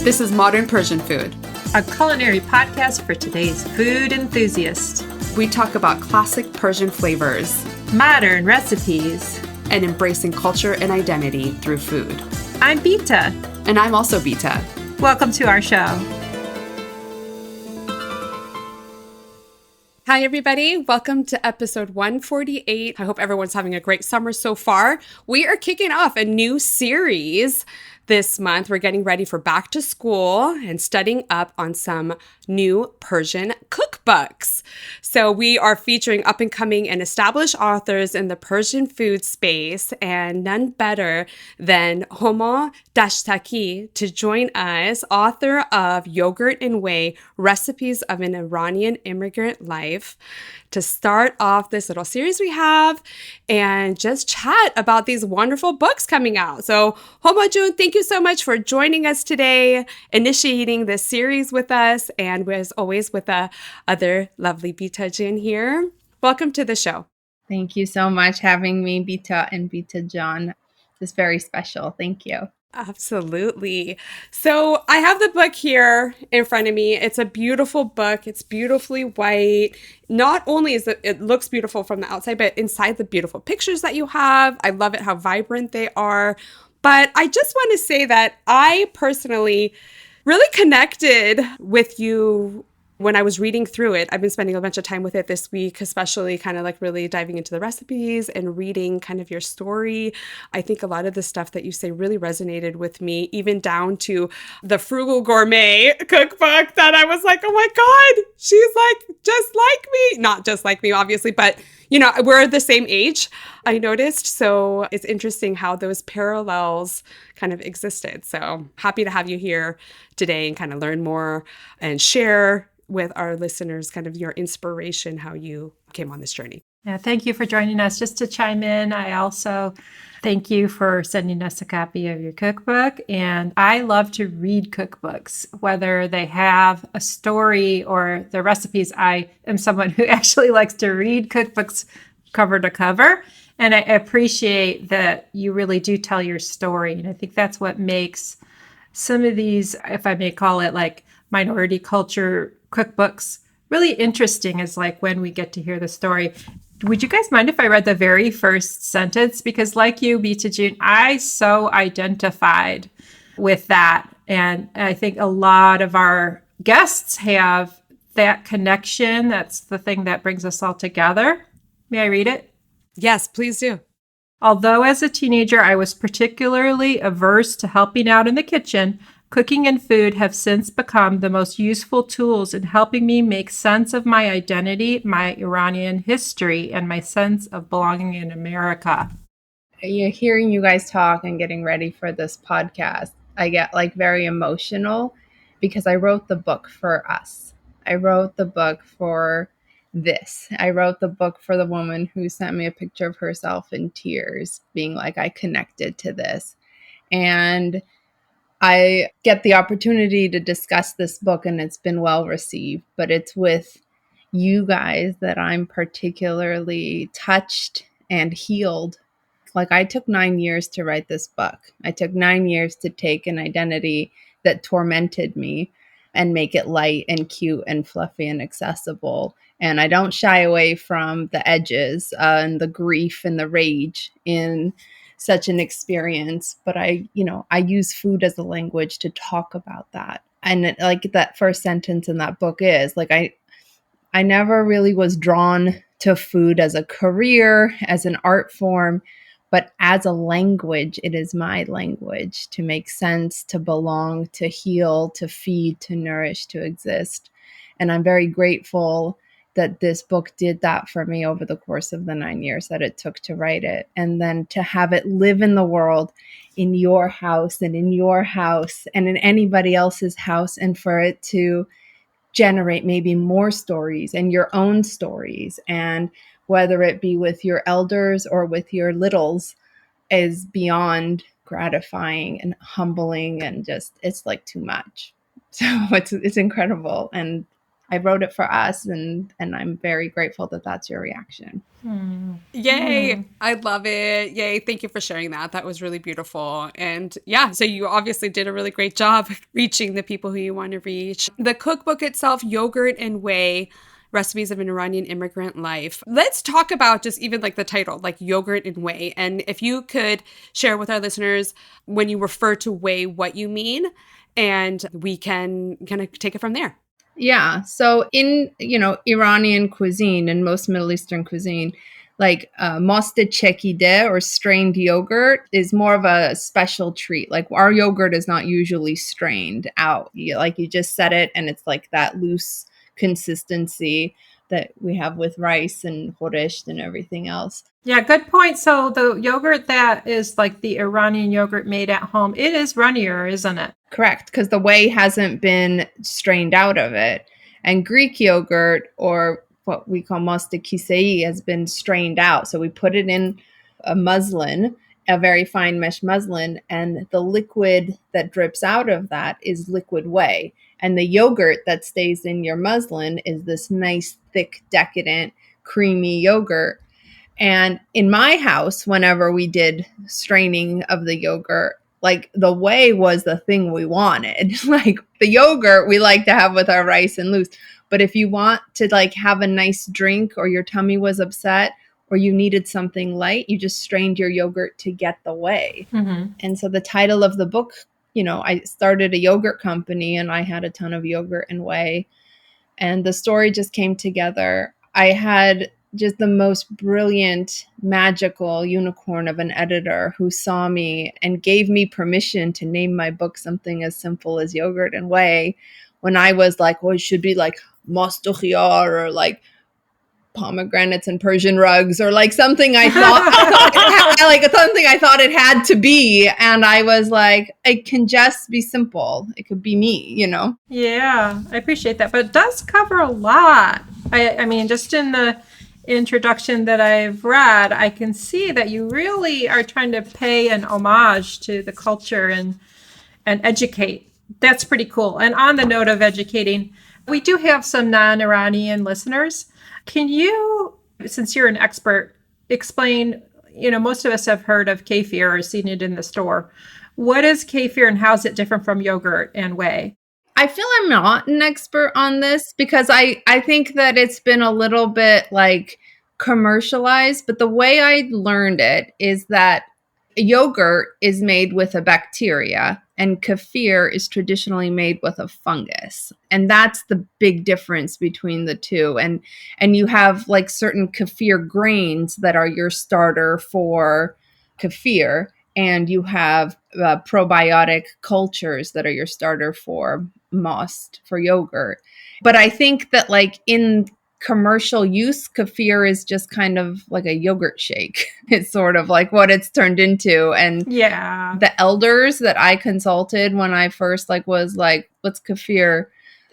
This is Modern Persian Food, a culinary podcast for today's food enthusiast. We talk about classic Persian flavors, modern recipes, and embracing culture and identity through food. I'm Bita. And I'm also Bita. Welcome to our show. Hi, everybody. Welcome to episode 148. I hope everyone's having a great summer so far. We are kicking off a new series this month. We're getting ready for back to school and studying up on some new Persian cookbooks. So we are featuring up and coming and established authors in the Persian food space, and none better than Homa Dashtaki to join us, author of Yogurt and Whey, Recipes of an Iranian Immigrant Life, to start off this little series we have and just chat about these wonderful books coming out. So Homa Jun, thank you so much for joining us today, initiating this series with us, and as always with the other lovely Bita Jun here. Welcome to the show. Thank you so much for having me, Bita and Bita John. It's very special. Thank you. Absolutely. So I have the book here in front of me. It's a beautiful book. It's beautifully white. Not only is it looks beautiful from the outside, but inside the beautiful pictures that you have. I love it how vibrant they are. But I just want to say that I personally really connected with you when I was reading through it. I've been spending a bunch of time with it this week, especially kind of like really diving into the recipes and reading kind of your story. I think a lot of the stuff that you say really resonated with me, even down to the Frugal Gourmet cookbook that I was like, oh my God, she's like just like me. Not just like me, obviously, but you know, we're the same age, I noticed. So it's interesting how those parallels kind of existed. So happy to have you here today and kind of learn more and share with our listeners kind of your inspiration, how you came on this journey. Yeah, thank you for joining us. Just to chime in, I also thank you for sending us a copy of your cookbook. And I love to read cookbooks, whether they have a story or the recipes. I am someone who actually likes to read cookbooks cover to cover. And I appreciate that you really do tell your story. And I think that's what makes some of these, if I may call it like minority culture cookbooks, really interesting, is like when we get to hear the story. Would you guys mind if I read the very first sentence? Because like you, Bita Jun, I so identified with that. And I think a lot of our guests have that connection. That's the thing that brings us all together. May I read it? Yes, please do. Although as a teenager, I was particularly averse to helping out in the kitchen, cooking and food have since become the most useful tools in helping me make sense of my identity, my Iranian history, and my sense of belonging in America. Hearing you guys talk and getting ready for this podcast, I get like very emotional because I wrote the book for us. I wrote the book for this. I wrote the book for the woman who sent me a picture of herself in tears, being like, I connected to this. And I get the opportunity to discuss this book, and it's been well received, but it's with you guys that I'm particularly touched and healed. Like, I took 9 years to write this book. I took 9 years to take an identity that tormented me and make it light and cute and fluffy and accessible. And I don't shy away from the edges and the grief and the rage in such an experience, but I use food as a language to talk about that. And like that first sentence in that book is like, I never really was drawn to food as a career, as an art form, but as a language. It is my language to make sense, to belong, to heal, to feed, to nourish, to exist. And I'm very grateful that this book did that for me over the course of the 9 years that it took to write it. And then to have it live in the world, in your house and in your house and in anybody else's house, and for it to generate maybe more stories and your own stories, and whether it be with your elders or with your littles, is beyond gratifying and humbling, and just, it's like too much. So it's incredible. And I wrote it for us, and I'm very grateful that that's your reaction. Yay. I love it. Yay. Thank you for sharing that. That was really beautiful. And yeah, so you obviously did a really great job reaching the people who you want to reach. The cookbook itself, Yogurt and Whey, Recipes of an Iranian Immigrant Life. Let's talk about just even like the title, like Yogurt and Whey. And if you could share with our listeners when you refer to whey, what you mean, and we can kind of take it from there. Yeah. So in, Iranian cuisine and most Middle Eastern cuisine, like mosta chekide or strained yogurt is more of a special treat. Like our yogurt is not usually strained out. You just set it and it's like that loose consistency that we have with rice and khoresht and everything else. Yeah, good point. So the yogurt that is like the Iranian yogurt made at home, it is runnier, isn't it? Correct, because the whey hasn't been strained out of it. And Greek yogurt, or what we call mastakisei, has been strained out. So we put it in a muslin, a very fine mesh muslin, and the liquid that drips out of that is liquid whey. And the yogurt that stays in your muslin is this nice, thick, decadent, creamy yogurt. And in my house, whenever we did straining of the yogurt, like the whey was the thing we wanted. Like the yogurt we like to have with our rice and loose. But if you want to like have a nice drink, or your tummy was upset, or you needed something light, you just strained your yogurt to get the whey. And so the title of the book, I started a yogurt company and I had a ton of yogurt and whey. And the story just came together. I had just the most brilliant, magical unicorn of an editor who saw me and gave me permission to name my book something as simple as Yogurt and Whey, when I was like, it should be like Mosto Khiyar, or like pomegranates and Persian rugs, or like something I thought it had to be. And I was like, it can just be simple. It could be me, Yeah, I appreciate that. But it does cover a lot. I mean, just in the introduction that I've read, I can see that you really are trying to pay an homage to the culture and educate. That's pretty cool. And on the note of educating, we do have some non-Iranian listeners. Can you, since you're an expert, explain, most of us have heard of kefir or seen it in the store. What is kefir and how is it different from yogurt and whey? I feel I'm not an expert on this because I think that it's been a little bit like commercialized, but the way I learned it is that yogurt is made with a bacteria and kefir is traditionally made with a fungus. And that's the big difference between the two. And you have like certain kefir grains that are your starter for kefir, and you have probiotic cultures that are your starter for most, for yogurt. But I think that like in commercial use, kefir is just kind of like a yogurt shake. It's sort of like what it's turned into. And yeah, the elders that I consulted when I first was like, what's kefir?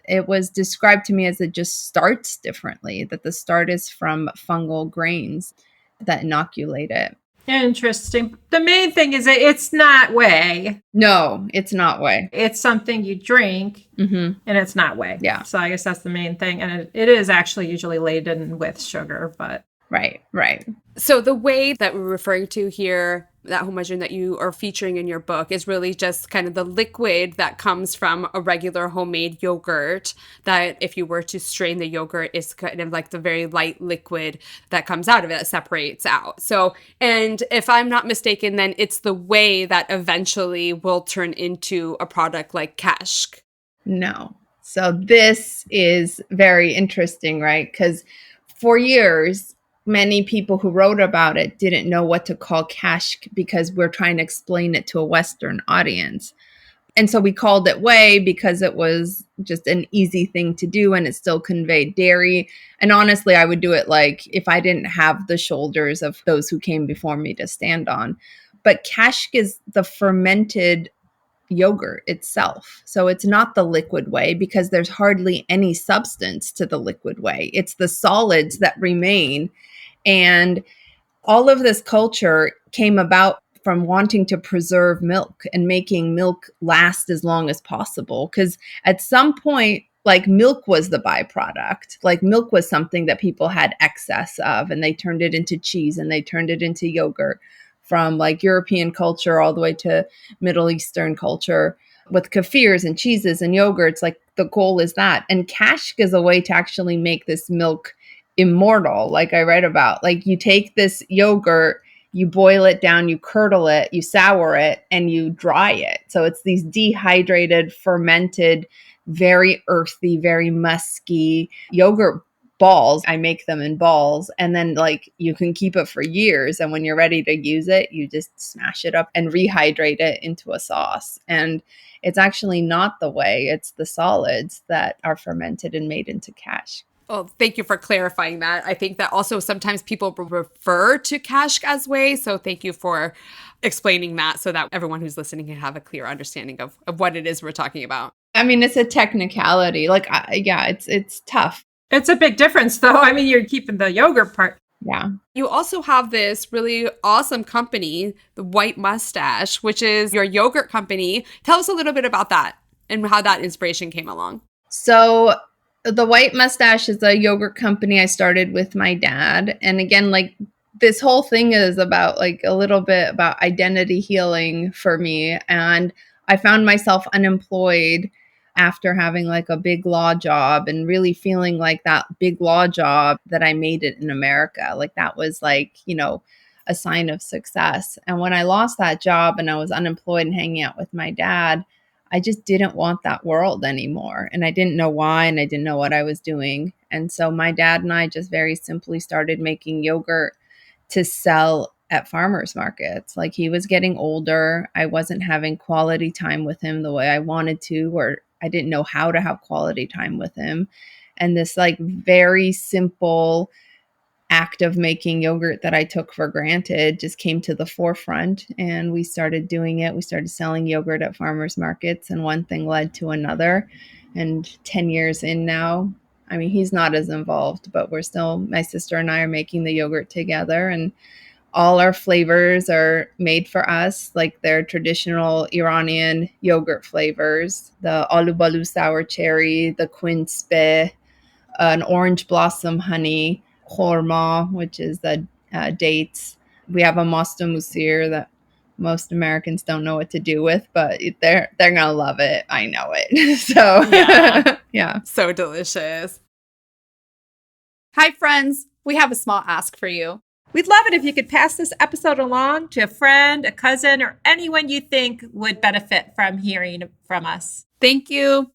It was described to me as it just starts differently, that the start is from fungal grains that inoculate it. Interesting. The main thing is that it's not whey. No, it's not whey. It's something you drink, and it's not whey. Yeah. So I guess that's the main thing. And it is actually usually laden with sugar, but... Right. So the whey that we're referring to here, that homage that you are featuring in your book, is really just kind of the liquid that comes from a regular homemade yogurt, that if you were to strain the yogurt is kind of like the very light liquid that comes out of it that separates out. So, and if I'm not mistaken, then it's the whey that eventually will turn into a product like kashk. No. So this is very interesting, right? Because for years, many people who wrote about it didn't know what to call kashk because we're trying to explain it to a Western audience. And so we called it whey because it was just an easy thing to do and it still conveyed dairy. And honestly, I would do it like if I didn't have the shoulders of those who came before me to stand on. But kashk is the fermented yogurt itself. So it's not the liquid whey because there's hardly any substance to the liquid whey. It's the solids that remain. And all of this culture came about from wanting to preserve milk and making milk last as long as possible. Because at some point, like milk was the byproduct. Like milk was something that people had excess of, and they turned it into cheese and they turned it into yogurt, from like European culture all the way to Middle Eastern culture with kefirs and cheeses and yogurts. Like the goal is that. And kashk is a way to actually make this milk immortal, like I read about. Like you take this yogurt, you boil it down, you curdle it, you sour it, and you dry it. So it's these dehydrated, fermented, very earthy, very musky yogurt balls. I make them in balls, and then like you can keep it for years. And when you're ready to use it, you just smash it up and rehydrate it into a sauce. And it's actually not the whey, it's the solids that are fermented and made into kashk. Well, thank you for clarifying that. I think that also sometimes people refer to kashk as whey. So thank you for explaining that so that everyone who's listening can have a clear understanding of what it is we're talking about. I mean, it's a technicality. Like, yeah, it's tough. It's a big difference, though. I mean, you're keeping the yogurt part. Yeah. You also have this really awesome company, the White Mustache, which is your yogurt company. Tell us a little bit about that and how that inspiration came along. So the White Mustache is a yogurt company I started with my dad. And again, like this whole thing is about like a little bit about identity healing for me. And I found myself unemployed after having like a big law job and really feeling like that big law job that I made it in America. Like that was like, you know, a sign of success. And when I lost that job and I was unemployed and hanging out with my dad, I just didn't want that world anymore. And I didn't know why, and I didn't know what I was doing. And so my dad and I just very simply started making yogurt to sell at farmers markets. Like he was getting older. I wasn't having quality time with him the way I wanted to, or I didn't know how to have quality time with him. And this like very simple act of making yogurt that I took for granted just came to the forefront, and we started doing it. We started selling yogurt at farmers markets, and one thing led to another. And 10 years in now, I mean, he's not as involved, but we're still, my sister and I are making the yogurt together, and all our flavors are made for us. Like they're traditional Iranian yogurt flavors, the alubalu sour cherry, the quinspe, an orange blossom honey, Homa, which is the dates. We have a Mosta Musir that most Americans don't know what to do with, but they're gonna love it. I know it. So yeah. So delicious. Hi friends, we have a small ask for you. We'd love it if you could pass this episode along to a friend, a cousin, or anyone you think would benefit from hearing from us. Thank you.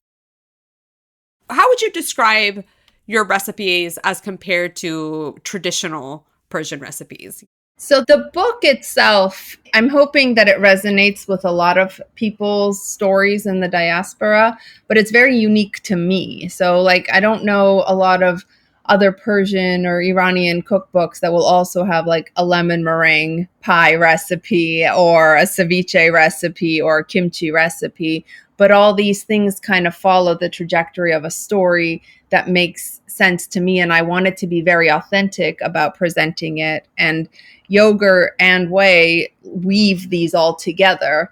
How would you describe your recipes as compared to traditional Persian recipes? So the book itself, I'm hoping that it resonates with a lot of people's stories in the diaspora, but it's very unique to me. So like, I don't know a lot of other Persian or Iranian cookbooks that will also have like a lemon meringue pie recipe or a ceviche recipe or a kimchi recipe. But all these things kind of follow the trajectory of a story that makes sense to me. And I wanted to be very authentic about presenting it. And yogurt and whey weave these all together.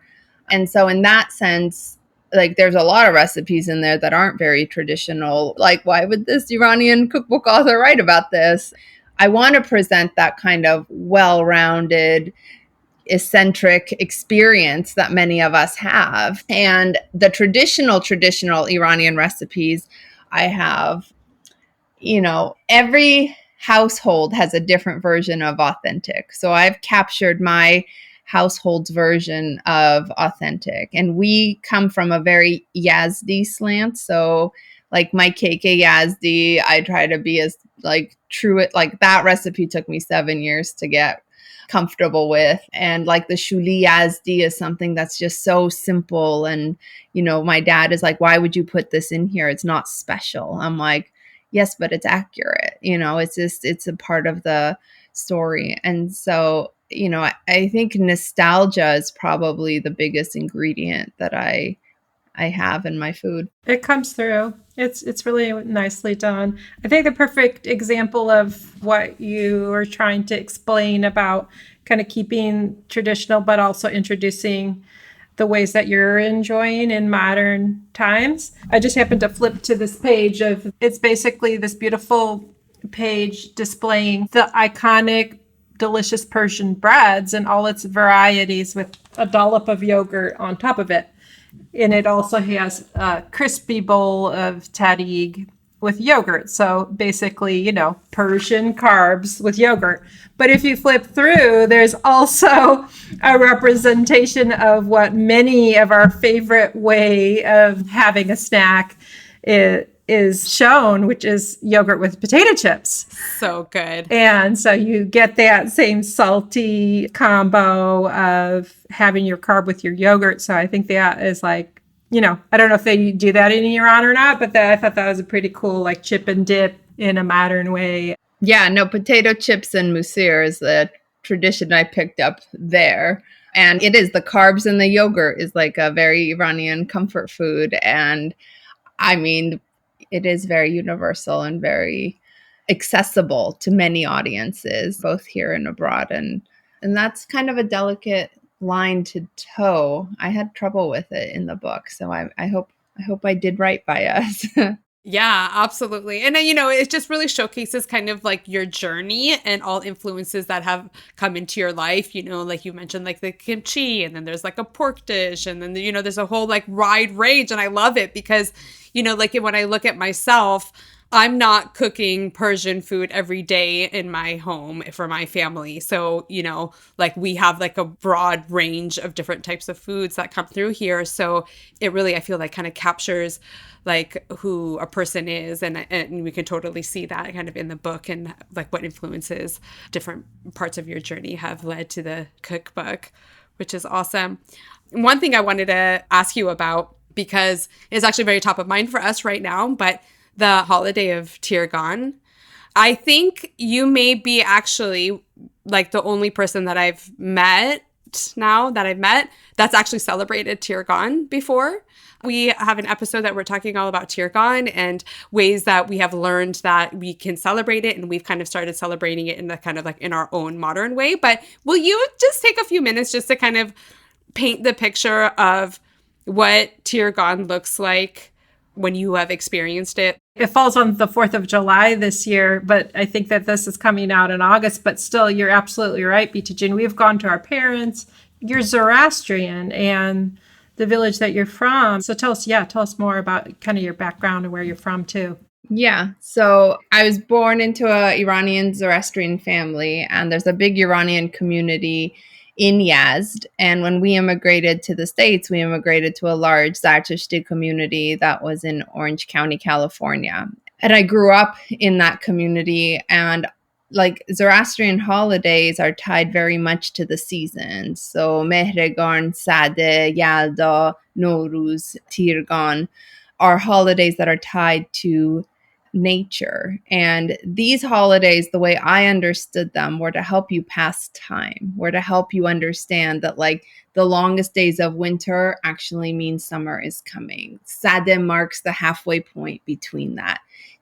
And so in that sense, like there's a lot of recipes in there that aren't very traditional. Like, why would this Iranian cookbook author write about this? I want to present that kind of well-rounded, eccentric experience that many of us have. And the traditional Iranian recipes, I have, you know, every household has a different version of authentic. So I've captured my household's version of authentic. And we come from a very Yazdi slant. So like my cake Yazdi, I try to be as like true. Like that recipe took me 7 years to get comfortable with. And like the shuli Yazdi is something that's just so simple. And, you know, my dad is like, why would you put this in here? It's not special. I'm like, yes, but it's accurate. You know, it's just, it's a part of the story. And so, you know, I think nostalgia is probably the biggest ingredient that I have in my food. It comes through. It's really nicely done. I think the perfect example of what you are trying to explain about kind of keeping traditional, but also introducing the ways that you're enjoying in modern times. I just happened to flip to this page of, it's basically this beautiful page displaying the iconic delicious Persian breads and all its varieties with a dollop of yogurt on top of it. And it also has a crispy bowl of tadig with yogurt. So basically, you know, Persian carbs with yogurt. But if you flip through, there's also a representation of what many of our favorite way of having a snack is shown, which is yogurt with potato chips. So good. And so you get that same salty combo of having your carb with your yogurt. So I think that is like, you know, I don't know if they do that in Iran or not, but I thought that was a pretty cool, like, chip and dip in a modern way. Yeah, no, potato chips and musir is the tradition I picked up there. And it is, the carbs in the yogurt is like a very Iranian comfort food. And I mean, it is very universal and very accessible to many audiences, both here and abroad. And that's kind of a delicate line to toe. I had trouble with it in the book. So I hope I did right by us. Yeah, absolutely. And then, you know, it just really showcases kind of like your journey and all influences that have come into your life. You know, like you mentioned, like the kimchi, and then there's like a pork dish, and then, you know, there's a whole like wide range. And I love it because, you know, like when I look at myself, I'm not cooking Persian food every day in my home for my family. So, you know, like we have like a broad range of different types of foods that come through here. So it really, I feel like, kind of captures like who a person is. And we can totally see that kind of in the book, and like what influences different parts of your journey have led to the cookbook, which is awesome. One thing I wanted to ask you about, because it's actually very top of mind for us right now, but the holiday of Tirgan. I think you may be actually like the only person that I've met that's actually celebrated Tirgan before. We have an episode that we're talking all about Tirgan and ways that we have learned that we can celebrate it, and we've kind of started celebrating it in the kind of like in our own modern way. But will you just take a few minutes just to kind of paint the picture of what Tirgan looks like when you have experienced it? It falls on the 4th of July this year, but I think that this is coming out in August. But still, you're absolutely right, Beatajin. We've gone to our parents. You're Zoroastrian and the village that you're from. So tell us more about kind of your background and where you're from too. Yeah. So I was born into an Iranian Zoroastrian family, and there's a big Iranian community in Yazd. And when we immigrated to the States, we immigrated to a large Zardashti community that was in Orange County, California. And I grew up in that community, and like Zoroastrian holidays are tied very much to the seasons. So Mehregan, Sadeh, Yalda, Nowruz, Tirgan are holidays that are tied to nature. And these holidays, the way I understood them, were to help you pass time, were to help you understand that like the longest days of winter actually means summer is coming. Sadeh marks the halfway point between that.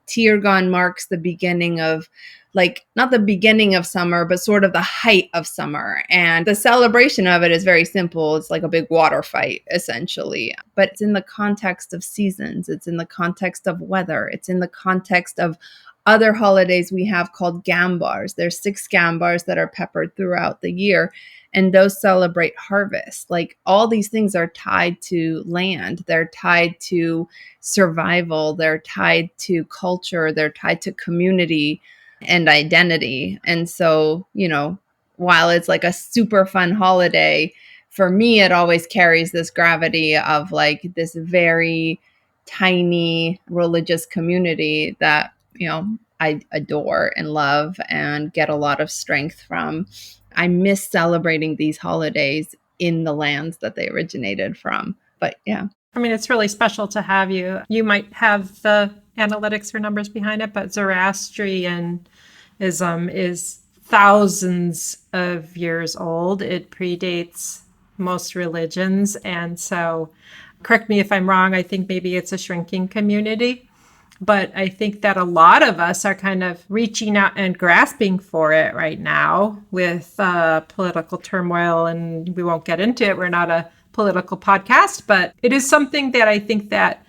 Tirgan marks the beginning of, like, not the beginning of summer, but sort of the height of summer. And the celebration of it is very simple. It's like a big water fight, essentially. But it's in the context of seasons. It's in the context of weather. It's in the context of other holidays we have called gambars. There's 6 gambars that are peppered throughout the year, and those celebrate harvest. Like, all these things are tied to land. They're tied to survival. They're tied to culture. They're tied to community and identity. And so, you know, while it's like a super fun holiday, for me, it always carries this gravity of like this very tiny religious community that, you know, I adore and love and get a lot of strength from. I miss celebrating these holidays in the lands that they originated from. But yeah. I mean, it's really special to have you. You might have the analytics or numbers behind it, but Zoroastrianism is thousands of years old. It predates most religions. And so, correct me if I'm wrong, I think maybe it's a shrinking community. But I think that a lot of us are kind of reaching out and grasping for it right now with political turmoil, and we won't get into it. We're not a political podcast, but it is something that I think that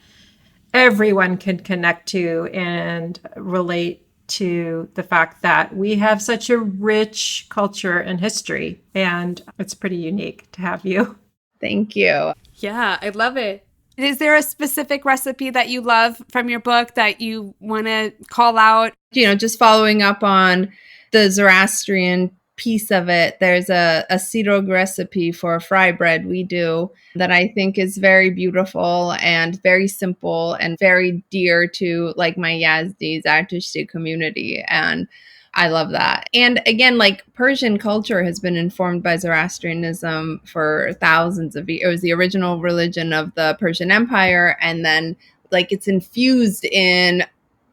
everyone can connect to and relate to the fact that we have such a rich culture and history, and it's pretty unique to have you. Thank you. Yeah, I love it. Is there a specific recipe that you love from your book that you want to call out? Just following up on the Zoroastrian piece of it, there's a sirog recipe for fry bread we do that I think is very beautiful and very simple and very dear to like my Yazdi Zartushti community. And I love that. And again, like Persian culture has been informed by Zoroastrianism for thousands of years. It was the original religion of the Persian Empire. And then like it's infused in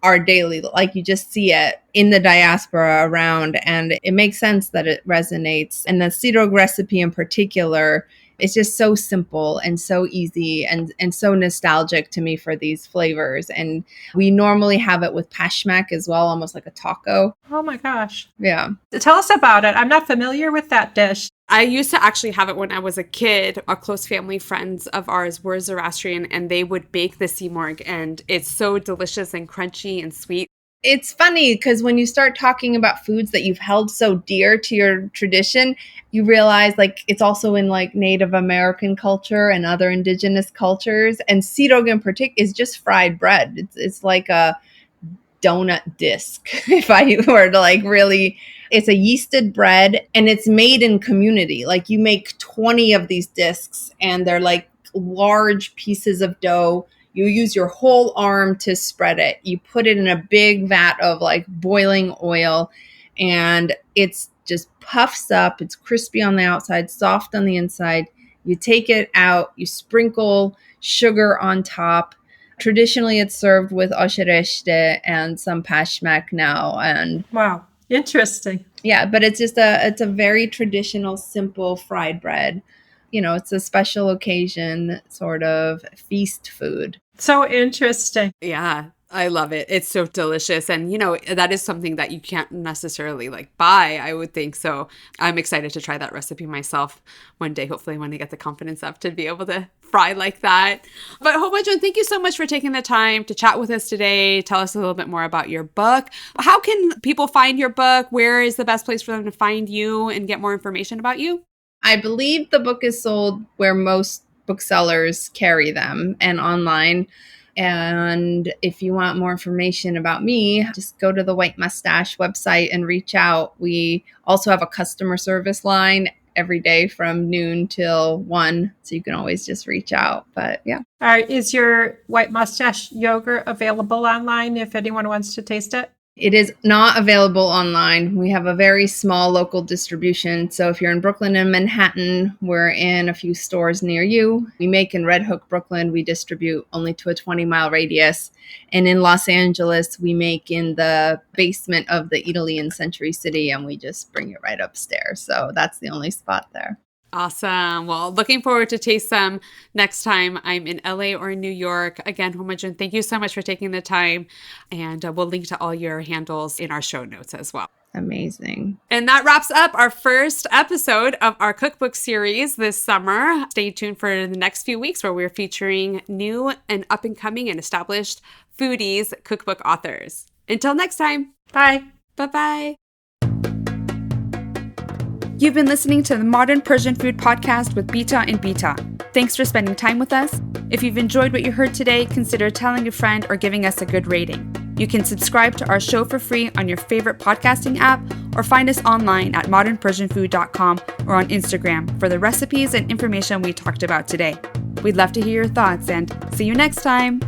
our daily, like you just see it in the diaspora around, and it makes sense that it resonates. And the sirog recipe in particular is just so simple and so easy and so nostalgic to me for these flavors. And we normally have it with pashmak as well, almost like a taco. Oh my gosh. Yeah. Tell us about it. I'm not familiar with that dish. I used to actually have it when I was a kid. Our close family friends of ours were Zoroastrian, and they would bake the simorg, and it's so delicious and crunchy and sweet. It's funny because when you start talking about foods that you've held so dear to your tradition, you realize like it's also in like Native American culture and other indigenous cultures. And sirog in particular is just fried bread. It's like a donut disc, if I were to like really. It's a yeasted bread, and it's made in community. Like you make 20 of these discs, and they're like large pieces of dough. You use your whole arm to spread it. You put it in a big vat of like boiling oil, and it's just puffs up. It's crispy on the outside, soft on the inside. You take it out, you sprinkle sugar on top. Traditionally, it's served with ashereshte and some pashmak now. And wow. Interesting. Yeah, but it's a very traditional, simple fried bread. It's a special occasion sort of feast food. So interesting. Yeah, I love it. It's so delicious. And, that is something that you can't necessarily like buy, I would think. So I'm excited to try that recipe myself one day, hopefully when I get the confidence up to be able to fry like that. But Homage, thank you so much for taking the time to chat with us today. Tell us a little bit more about your book. How can people find your book? Where is the best place for them to find you and get more information about you? I believe the book is sold where most booksellers carry them and online. And if you want more information about me, just go to the White Mustache website and reach out. We also have a customer service line every day from noon till 1. So you can always just reach out. But yeah. All right. Is your White Mustache yogurt available online if anyone wants to taste it? It is not available online. We have a very small local distribution. So if you're in Brooklyn and Manhattan, we're in a few stores near you. We make in Red Hook, Brooklyn. We distribute only to a 20-mile radius. And in Los Angeles, we make in the basement of the Italy in Century City, and we just bring it right upstairs. So that's the only spot there. Awesome. Well, looking forward to taste some next time I'm in LA or New York. Again, Homage, thank you so much for taking the time. And we'll link to all your handles in our show notes as well. Amazing. And that wraps up our first episode of our cookbook series this summer. Stay tuned for the next few weeks where we're featuring new and up-and-coming and established foodies cookbook authors. Until next time. Bye. Bye-bye. You've been listening to the Modern Persian Food Podcast with Bita and Bita. Thanks for spending time with us. If you've enjoyed what you heard today, consider telling a friend or giving us a good rating. You can subscribe to our show for free on your favorite podcasting app or find us online at modernpersianfood.com or on Instagram for the recipes and information we talked about today. We'd love to hear your thoughts and see you next time.